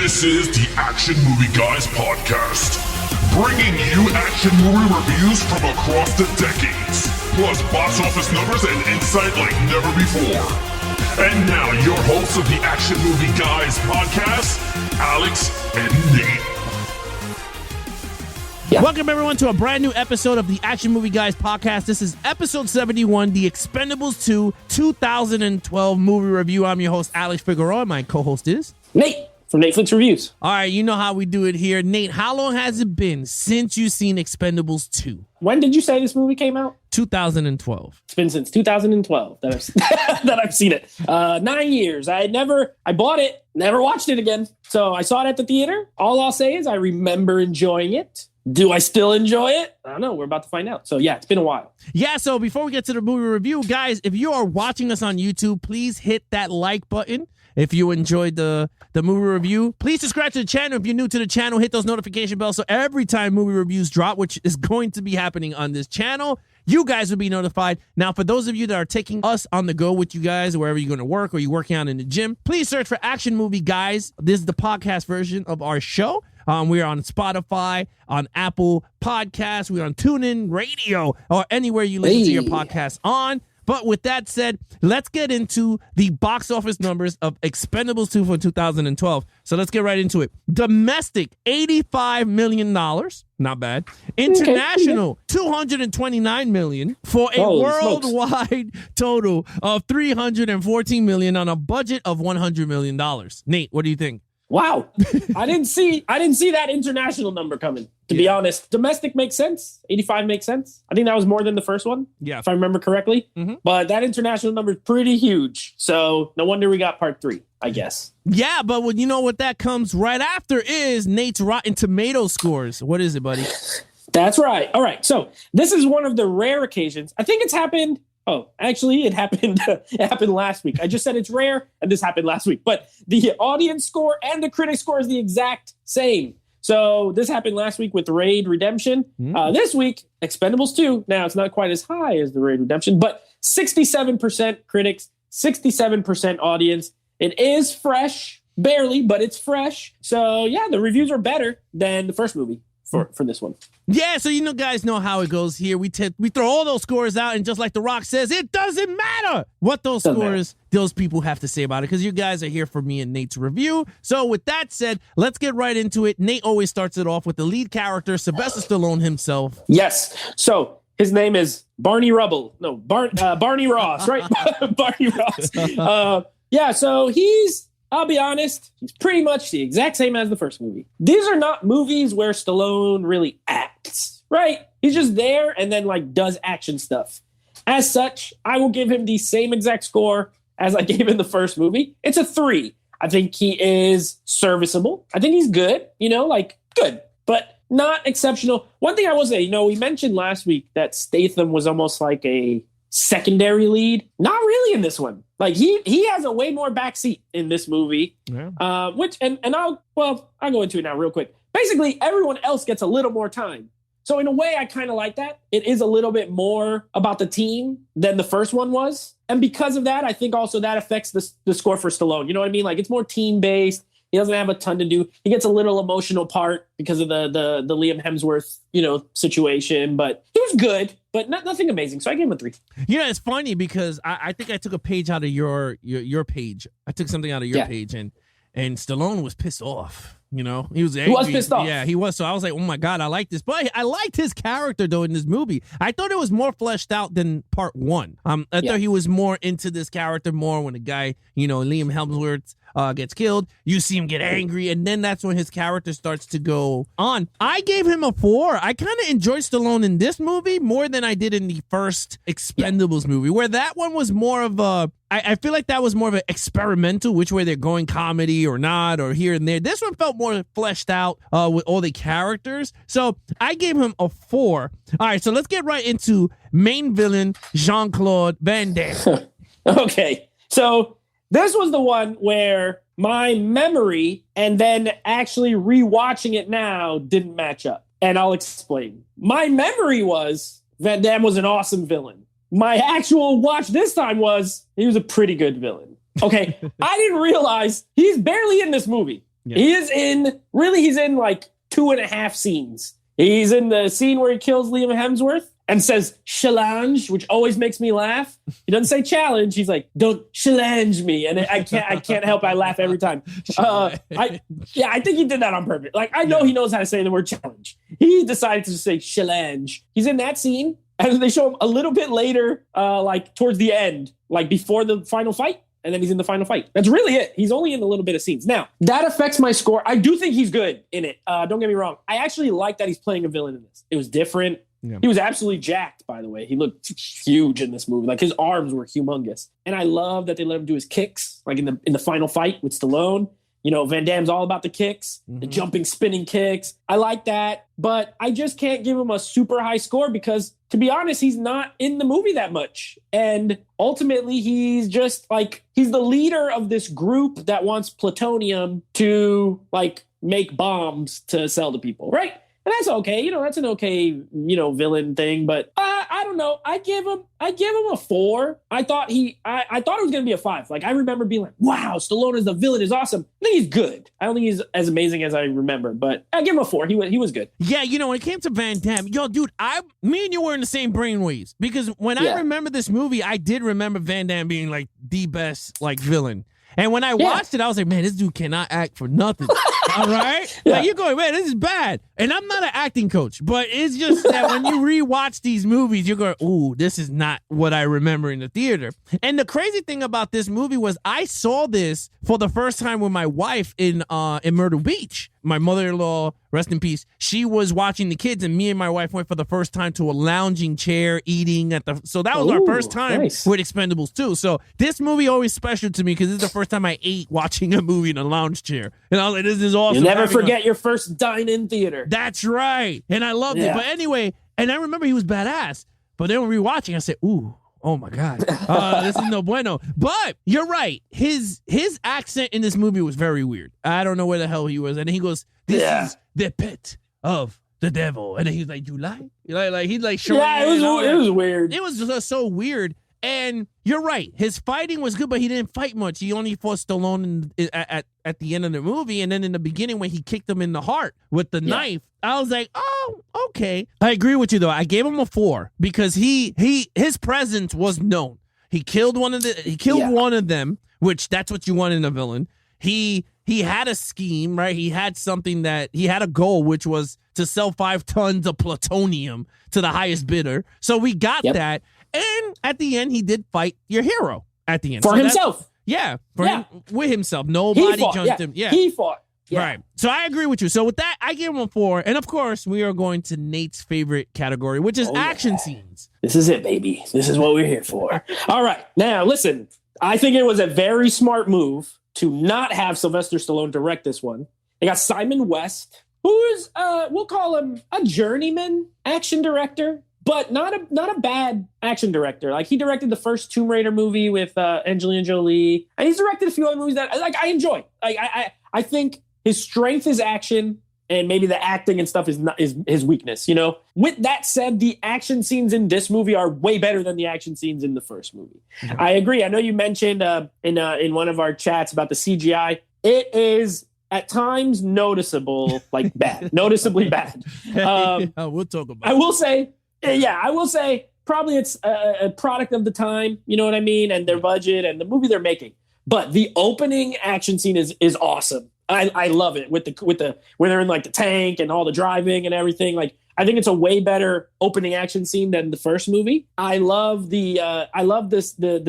This is the Action Movie Guys podcast, bringing you action movie reviews from across the decades, plus box office numbers and insight like never before. And now, your hosts of the Action Movie Guys podcast, Alex and Nate. Yeah. Welcome, everyone, to a brand new episode of the Action Movie Guys podcast. This is episode 71, the Expendables 2 2012 movie review. I'm your host, Alex Figueroa. My co-host is Nate from Netflix Reviews. All right, you know how we do it here. Nate, how long has it been since you've seen Expendables 2? When did you say this movie came out? 2012. It's been since 2012 that I've seen it. 9 years. I bought it, never watched it again. So I saw it at the theater. All I'll say is I remember enjoying it. Do I still enjoy it? I don't know. We're about to find out. So yeah, it's been a while. Yeah, so before we get to the movie review, guys, if you are watching us on YouTube, please hit that like button. If you enjoyed the movie review, please subscribe to the channel. If you're new to the channel, hit those notification bells so every time movie reviews drop, which is going to be happening on this channel, you guys will be notified. Now, for those of you that are taking us on the go with you guys, wherever you're going to work or you're working out in the gym, please search for Action Movie Guys. This is the podcast version of our show. We are on Spotify, on Apple Podcasts, we're on TuneIn Radio, or anywhere you listen to your podcast on. But with that said, let's get into the box office numbers of Expendables 2 for 2012. So let's get right into it. Domestic, $85 million. Not bad. International, $229 million for a worldwide total of $314 million on a budget of $100 million. Nate, what do you think? Wow. I didn't see that international number coming, to be honest. Domestic makes sense. 85 makes sense. I think that was more than the first one, if I remember correctly. Mm-hmm. But that international number is pretty huge. So no wonder we got part 3, I guess. Yeah, but you know what that comes right after is Nate's Rotten Tomatoes scores. What is it, buddy? That's right. All right. So this is one of the rare occasions. I think it's happened. Oh, actually, it happened last week. I just said it's rare, and this happened last week. But the audience score and the critic score is the exact same. So this happened last week with Raid Redemption. This week, Expendables 2. Now, it's not quite as high as the Raid Redemption, but 67% critics, 67% audience. It is fresh, barely, but it's fresh. So, yeah, the reviews are better than the first movie. For this one. Yeah, so you guys know how it goes here. We throw all those scores out, and just like The Rock says, it doesn't matter what those those people have to say about it, because you guys are here for me and Nate's review. So with that said, let's get right into it. Nate always starts it off with the lead character, Sylvester Stallone himself. Yes. So his name is Barney Rubble. No, Barney Ross, right? Barney Ross. Yeah, so I'll be honest, he's pretty much the exact same as the first movie. These are not movies where Stallone really acts, right? He's just there and then does action stuff. As such, I will give him the same exact score as I gave in the first movie. It's a 3. I think he is serviceable. I think he's good, good, but not exceptional. One thing I will say, we mentioned last week that Statham was almost like a secondary lead. Not really in this one. He has a way more backseat in this movie. Yeah. I'll go into it now real quick. Basically, everyone else gets a little more time. So in a way, I kind of like that. It is a little bit more about the team than the first one was. And because of that, I think also that affects the score for Stallone. You know what I mean? It's more team-based. He doesn't have a ton to do. He gets a little emotional part because of the Liam Hemsworth, situation. But he was good, but nothing amazing. So I gave him a 3. It's funny because I think I took a page out of your page. I took something out of your page, and Stallone was pissed off. He was angry. He was pissed off. Yeah, he was. So I was like, oh my God, I like this. But I liked his character, though, in this movie. I thought it was more fleshed out than part 1. I thought he was more into this character more when the guy, Liam Hemsworth gets killed. You see him get angry, and then that's when his character starts to go on. I gave him a 4. I kind of enjoyed Stallone in this movie more than I did in the first Expendables movie, where that one was more of a... I feel like that was more of an experimental, which way they're going, comedy or not, or here and there. This one felt more fleshed out with all the characters. So I gave him a 4. All right, so let's get right into main villain, Jean-Claude Van Damme. Okay, so this was the one where my memory and then actually rewatching it now didn't match up. And I'll explain. My memory was Van Damme was an awesome villain. My actual watch this time was he was a pretty good villain. Okay, I didn't realize he's barely in this movie. Yeah. He's in like 2.5 scenes. He's in the scene where he kills Liam Hemsworth and says challenge, which always makes me laugh. He doesn't say challenge. He's like, don't challenge me. And I can't help I laugh every time. I think he did that on purpose. Like, I know he knows how to say the word challenge. He decided to say challenge. He's in that scene. And they show him a little bit later, like towards the end, like before the final fight. And then he's in the final fight. That's really it. He's only in a little bit of scenes. Now, that affects my score. I do think he's good in it. Don't get me wrong. I actually like that he's playing a villain in this. It was different. Yeah. He was absolutely jacked, by the way. He looked huge in this movie. Like, his arms were humongous. And I love that they let him do his kicks, like in the final fight with Stallone. You know, Van Damme's all about the kicks, the jumping, spinning kicks. I like that. But I just can't give him a super high score because, to be honest, he's not in the movie that much. And ultimately, he's just like, he's the leader of this group that wants plutonium to like make bombs to sell to people, right? And that's okay. You know, that's an okay, villain thing. But I don't know. I give him a 4. I thought it was going to be a 5. Like, I remember being like, wow, Stallone as the villain is awesome. I think he's good. I don't think he's as amazing as I remember, but I give him a 4. He was good. Yeah, when it came to Van Damme, dude, me and you were in the same brainwaves because when I remember this movie, I did remember Van Damme being like the best like villain. And when I watched it, I was like, man, this dude cannot act for nothing. All right? Like, you're going, man, this is bad. And I'm not an acting coach, but it's just that when you rewatch these movies, you're going, ooh, this is not what I remember in the theater. And the crazy thing about this movie was I saw this for the first time with my wife in Myrtle Beach. My mother-in-law, rest in peace, she was watching the kids, and me and my wife went for the first time to a lounging chair eating so that was our first time with Expendables 2. So this movie always special to me because this is the first time I ate watching a movie in a lounge chair. And I was like, this is awesome. You'll never forget your first dine-in theater. That's right. And I loved it. But anyway, and I remember he was badass. But then rewatching, I said, ooh, oh my God, this is no bueno. But you're right. His accent in this movie was very weird. I don't know where the hell he was. And he goes, this is the pit of the devil. And then he's like, you lie? Like he's like showing. Yeah, it was weird. It was just so weird. And you're right. His fighting was good, but he didn't fight much. He only fought Stallone at the end of the movie. And then in the beginning when he kicked him in the heart with the knife, I was like, oh, okay. I agree with you, though. I gave him a 4 because his presence was known. He killed one of them, which that's what you want in a villain. He had a scheme, right? He had a goal, which was to sell 5 tons of plutonium to the highest bidder. So we got that. And at the end, he did fight your hero at the end. For himself. Him, with himself. Nobody jumped him. Yeah. He fought. Yeah. Right. So I agree with you. So with that, I give him a 4. And of course, we are going to Nate's favorite category, which is action scenes. This is it, baby. This is what we're here for. All right. Now, listen, I think it was a very smart move to not have Sylvester Stallone direct this one. They got Simon West, who's, we'll call him a journeyman action director. But not a bad action director. Like, he directed the first Tomb Raider movie with Angelina Jolie, and he's directed a few other movies that I enjoy. Like, I think his strength is action, and maybe the acting and stuff is not his weakness. With that said, the action scenes in this movie are way better than the action scenes in the first movie. Mm-hmm. I agree. I know you mentioned in one of our chats about the CGI. It is at times noticeably bad. We'll talk about it. I will say probably it's a product of the time, you know what I mean, and their budget and the movie they're making. But the opening action scene is awesome. I love it with the when they're in like the tank and all the driving and everything. Like, I think it's a way better opening action scene than the first movie. I love the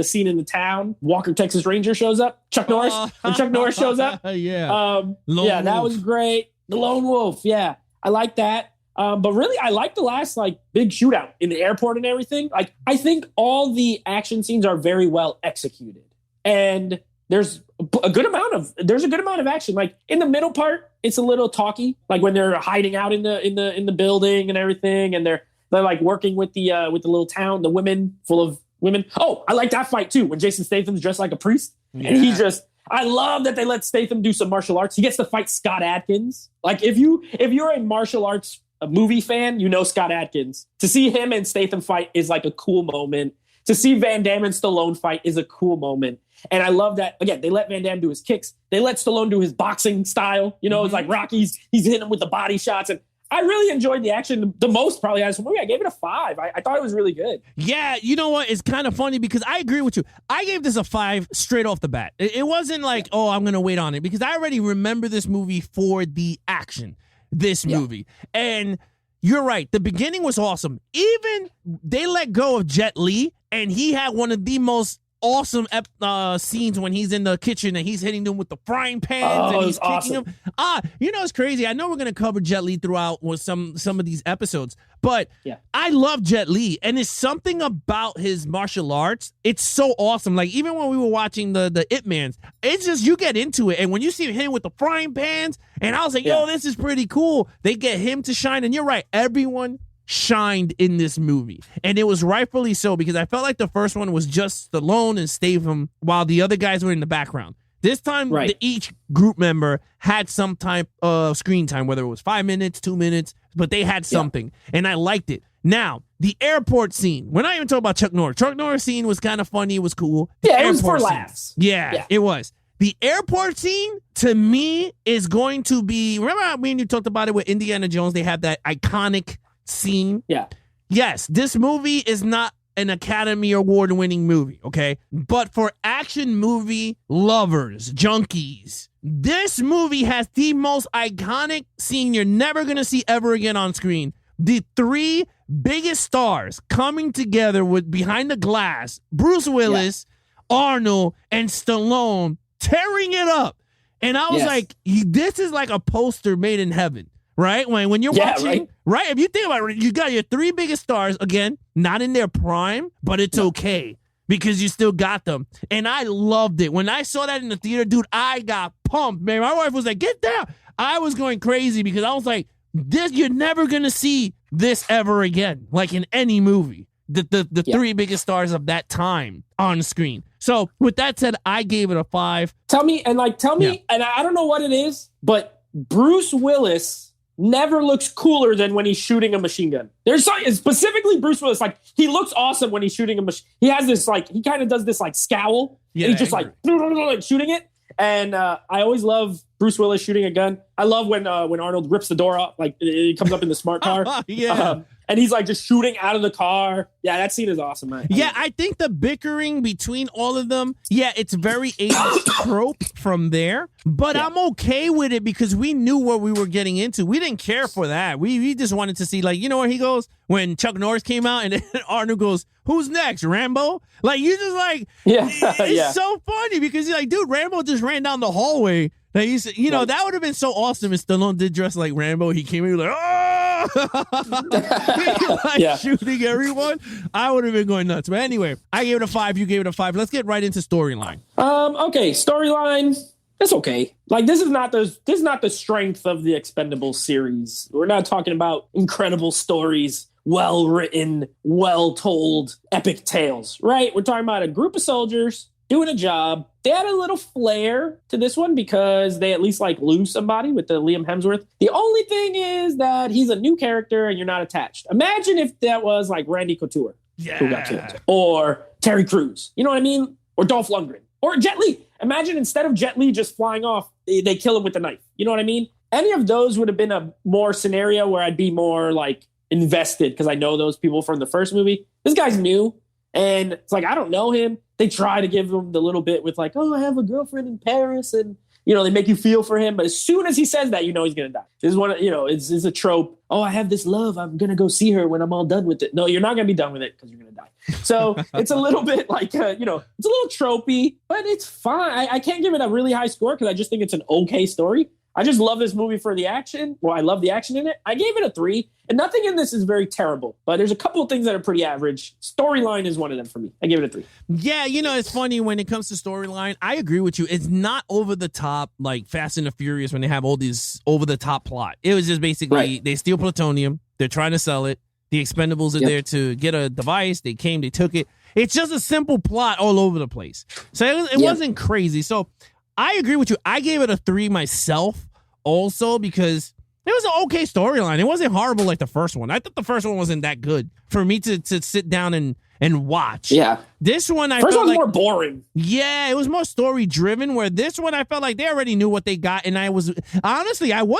scene in the town. Walker Texas Ranger shows up. Chuck Norris. When Chuck Norris shows up. That was great. The Lone Wolf. Yeah, I like that. But really, I like the last big shootout in the airport and everything. Like, I think all the action scenes are very well executed, and there's a good amount of action. Like, in the middle part, it's a little talky. Like, when they're hiding out in the building and everything, and they're like working with the little town, the women full of women. Oh, I like that fight too when Jason Statham's dressed like a priest, and I love that they let Statham do some martial arts. He gets to fight Scott Adkins. Like, if you're a martial arts movie fan, Scott Adkins. To see him and Statham fight is like a cool moment. to see Van Damme and Stallone fight is a cool moment. And I love that, again, they let Van Damme do his kicks. They let Stallone do his boxing style. You know, it's like Rocky's, he's hitting him with the body shots. And I really enjoyed the action the most probably out of this movie. I gave it a 5. I thought it was really good. Yeah, you know what? It's kind of funny because I agree with you. I gave this a 5 straight off the bat. It wasn't like, oh, I'm going to wait on it because I already remember this movie for the action, this movie. And you're right. The beginning was awesome. Even they let go of Jet Li and he had one of the most awesome scenes when he's in the kitchen and he's hitting them with the frying pans and he's kicking them. You know, it's crazy. I know we're going to cover Jet Li throughout with some of these episodes, but I love Jet Li, and it's something about his martial arts. It's so awesome. Like, even when we were watching the Ip Mans, it's just, you get into it, and when you see him hitting with the frying pans, and I was like, yo, this is pretty cool. They get him to shine, and you're right. Everyone shined in this movie, and it was rightfully so, because I felt like the first one was just Stallone and Statham while the other guys were in the background. This time, each group member had some type of screen time, whether it was 5 minutes, 2 minutes, but they had something, and I liked it. Now, the airport scene, we're not even talking about Chuck Norris. Chuck Norris scene was kind of funny. It was cool. It was for laughs. Yeah, it was. The airport scene, to me, is going to be, remember how me and you talked about it with Indiana Jones? They have that iconic scene. Yes, this movie is not an Academy Award winning movie, okay? But for action movie lovers, junkies, this movie has the most iconic scene you're never gonna see ever again on screen. The 3 biggest stars coming together with behind the glass, Bruce Willis, Arnold, and Stallone tearing it up. And I was like, this is like a poster made in heaven. Right? When you're watching, right? If you think about it, you got your 3 biggest stars, again, not in their prime, but it's okay because you still got them. And I loved it. When I saw that in the theater, dude, I got pumped, man. My wife was like, get down. I was going crazy because I was like, this, you're never going to see this ever again, like in any movie. The 3 biggest stars of that time on screen. So with that said, I gave it a 5. Tell me, and I don't know what it is, but Bruce Willis never looks cooler than when he's shooting a machine gun. There's something, specifically Bruce Willis, like, he looks awesome when he's shooting a machine. He has this, like, he kind of does this, like, scowl. And he's just like shooting it. And I always love Bruce Willis shooting a gun. I love when Arnold rips the door up, like, it comes up in the smart car. And he's like just shooting out of the car. Yeah, that scene is awesome, man. I think the bickering between all of them, it's very 80s trope from there. But I'm okay with it because we knew what we were getting into. We didn't care for that. We just wanted to see, like, you know where he goes? When Chuck Norris came out and then Arnold goes, who's next, Rambo? Like, you just like, it's so funny because you're like, dude, Rambo just ran down the hallway. Like, you know, that would have been so awesome if Stallone did dress like Rambo. He came in like, shooting everyone. I would have been going nuts. But anyway, I gave it a 5. You gave it a 5. Let's get right into storyline. Okay, storyline. That's okay. Like, this is not the strength of the Expendables series. We're not talking about incredible stories, well written, well told, epic tales, right? We're talking about a group of soldiers doing a job. They had a little flair to this one because they at least like lose somebody with the Liam Hemsworth. The only thing is that he's a new character and you're not attached. Imagine if that was like Randy Couture who got killed, or Terry Crews. You know what I mean? Or Dolph Lundgren or Jet Li. Imagine instead of Jet Li just flying off, they kill him with a knife. You know what I mean? Any of those would have been a more scenario where I'd be more like invested because I know those people from the first movie. This guy's new. And it's like, I don't know him. They try to give him the little bit with like, oh, I have a girlfriend in Paris. And, you know, they make you feel for him. But as soon as he says that, you know he's going to die. This is one, you know, it's a trope. Oh, I have this love. I'm going to go see her when I'm all done with it. No, you're not going to be done with it because you're going to die. So it's a little bit like, you know, it's a little tropey, but it's fine. I can't give it a really high score because I just think it's an okay story. I just love this movie for the action. Well, I love the action in it. I gave it a 3. And nothing in this is very terrible. But there's a couple of things that are pretty average. Storyline is one of them for me. I give it a 3. Yeah, you know, it's funny when it comes to storyline. I agree with you. It's not over the top like Fast and the Furious when they have all these over the top plot. It was just basically they steal plutonium. They're trying to sell it. The Expendables are there to get a device. They came, they took it. It's just a simple plot all over the place. So it wasn't crazy. So I agree with you. I gave it a 3 myself also because it was an okay storyline. It wasn't horrible like the first one. I thought the first one wasn't that good for me to sit down and and watch. Yeah. This one, I First felt one's like more boring. Yeah, it was more story driven. Where this one, I felt like they already knew what they got, and I was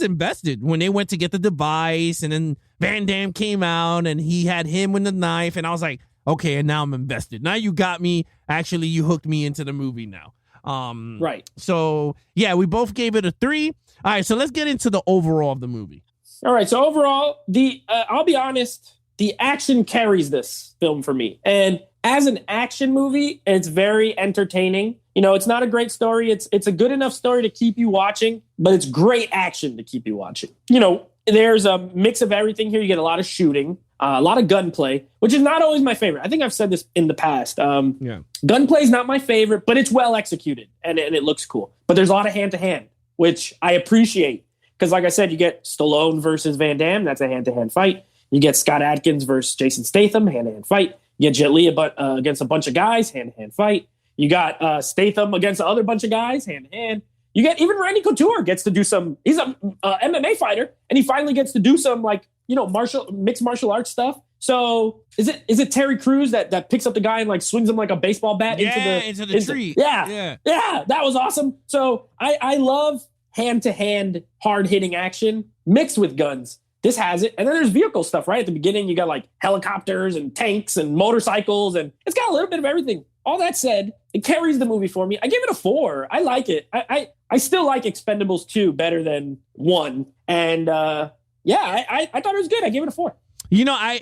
invested when they went to get the device, and then Van Damme came out, and he had him with the knife, and I was like, okay, and now I'm invested. Now you got me. Actually, you hooked me into the movie now. Right. So yeah, we both gave it a 3. All right, so let's get into the overall of the movie. All right. So overall, I'll be honest, the action carries this film for me. And as an action movie, it's very entertaining. You know, it's not a great story. It's a good enough story to keep you watching, but it's great action to keep you watching. You know, there's a mix of everything here. You get a lot of shooting, a lot of gunplay, which is not always my favorite. I think I've said this in the past. Gunplay is not my favorite, but it's well executed and it looks cool. But there's a lot of hand-to-hand, which I appreciate. Because like I said, you get Stallone versus Van Damme. That's a hand-to-hand fight. You get Scott Adkins versus Jason Statham, hand-to-hand fight. You get Jet Li against a bunch of guys, hand-to-hand fight. You got Statham against another bunch of guys, hand-to-hand. You get even Randy Couture gets to do some. He's a MMA fighter, and he finally gets to do some mixed martial arts stuff. So is it Terry Crews that picks up the guy and like swings him like a baseball bat into the tree? Yeah, that was awesome. So I love hand-to-hand, hard-hitting action mixed with guns. This has it. And then there's vehicle stuff, right? At the beginning, you got like helicopters and tanks and motorcycles, and it's got a little bit of everything. All that said, it carries the movie for me. I give it a 4. I like it. I still like Expendables 2 better than 1. And I thought it was good. I gave it a 4. You know, I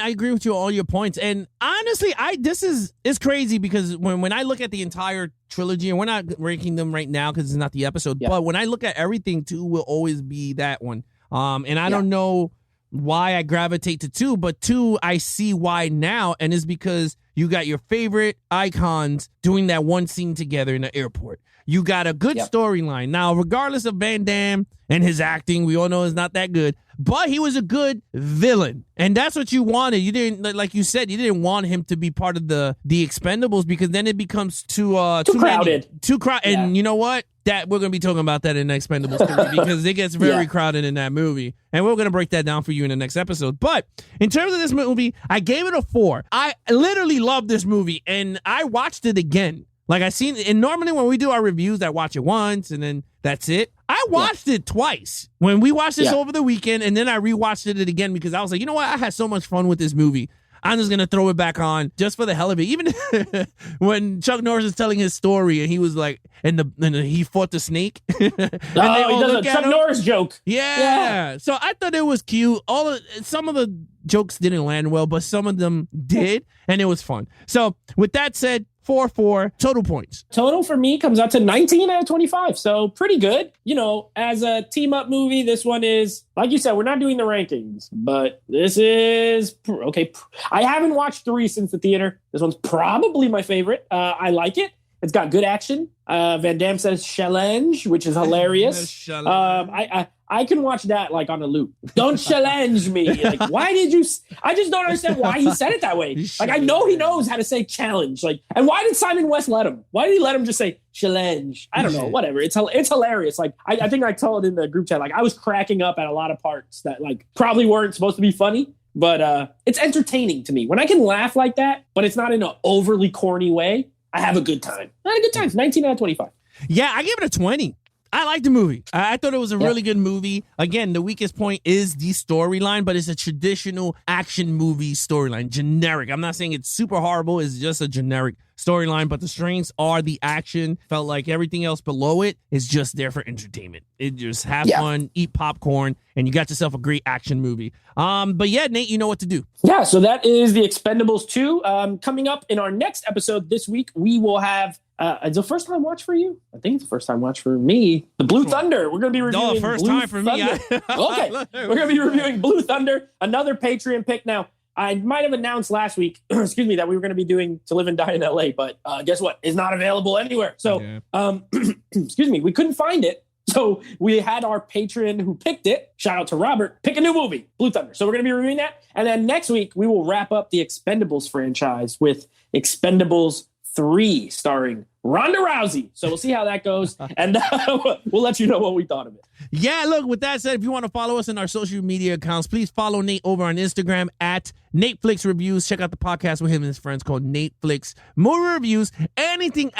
agree with you on all your points. And honestly, it's crazy because when I look at the entire trilogy, and we're not ranking them right now because it's not the episode, but when I look at everything, 2 will always be that one. And I don't know why I gravitate to 2, but 2, I see why now. And it's because you got your favorite icons doing that one scene together in the airport. You got a good storyline. Now, regardless of Van Damme and his acting, we all know is not that good, but he was a good villain. And that's what you wanted. You didn't, like you said, you didn't want him to be part of the Expendables because then it becomes too crowded. And you know what? That we're going to be talking about that in the Expendables 3 because it gets very crowded in that movie. And we're going to break that down for you in the next episode. But in terms of this movie, I gave it a 4. I literally love this movie and I watched it again. Like and normally when we do our reviews, I watch it once and then that's it. I watched it twice when we watched this over the weekend, and then I rewatched it again because I was like, you know what? I had so much fun with this movie. I'm just going to throw it back on just for the hell of it. Even when Chuck Norris is telling his story and he was like, and he fought the snake. He does a Chuck Norris joke. Yeah. So I thought it was cute. Some of the jokes didn't land well, but some of them did, and it was fun. So with that said, 4 total points. Total for me comes out to 19 out of 25. So pretty good. You know, as a team up movie, this one is, like you said, we're not doing the rankings, but this is okay. I haven't watched 3 since the theater. This one's probably my favorite. I like it. It's got good action. Van Damme says challenge, which is hilarious. I can watch that like on a loop. Don't challenge me. Like, why did you? I just don't understand why he said it that way. Like, I know he knows how to say challenge. Like, and why did Simon West let him? Why did he let him just say challenge? I don't know. Whatever. It's hilarious. Like, I think I told in the group chat, like, I was cracking up at a lot of parts that like probably weren't supposed to be funny, but it's entertaining to me. When I can laugh like that, but it's not in an overly corny way, I have a good time. I had a good time. 19 out of 25. Yeah, I gave it a 20. I liked the movie. I thought it was a really good movie. Again, the weakest point is the storyline, but it's a traditional action movie storyline. Generic. I'm not saying it's super horrible. It's just a generic storyline, but the strengths are the action. Felt like everything else below it is just there for entertainment. It just have fun, eat popcorn, and you got yourself a great action movie. But yeah, Nate, you know what to do. Yeah, so that is the Expendables 2. Coming up in our next episode this week, we will have it's a first time watch for you. I think it's a first time watch for me. The Blue Thunder. We're going to be reviewing. No, first Blue time for Thunder. me. Okay, we're going to be reviewing Blue Thunder, another Patreon pick. Now, I might have announced last week, excuse me, that we were going to be doing To Live and Die in LA, but guess what? It's not available anywhere. So, excuse me, we couldn't find it. So we had our patron who picked it. Shout out to Robert. Pick a new movie, Blue Thunder. So we're going to be reviewing that. And then next week, we will wrap up the Expendables franchise with Expendables 3, starring Ronda Rousey. So we'll see how that goes, and we'll let you know what we thought of it. Yeah, look, with that said, if you want to follow us in our social media accounts, please follow Nate over on Instagram at NateFlix Reviews. Check out the podcast with him and his friends called NateFlix Movie Reviews. Anything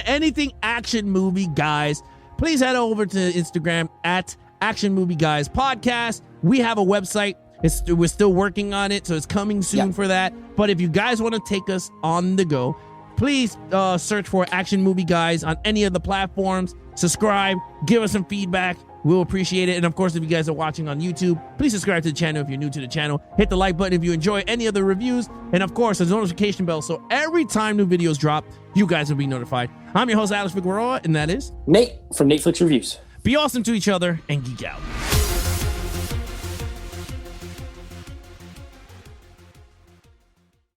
anything action movie guys, please head over to Instagram at Action Movie Guys Podcast. We have a website. We're still working on it, so it's coming soon for that. But if you guys want to take us on the go, please search for Action Movie Guys on any of the platforms. Subscribe, give us some feedback. We'll appreciate it. And of course, if you guys are watching on YouTube, please subscribe to the channel if you're new to the channel. Hit the like button if you enjoy any of the reviews. And of course, there's a notification bell, so every time new videos drop, you guys will be notified. I'm your host, Alex Figueroa, and that is Nate from NateFlix Reviews. Be awesome to each other and geek out.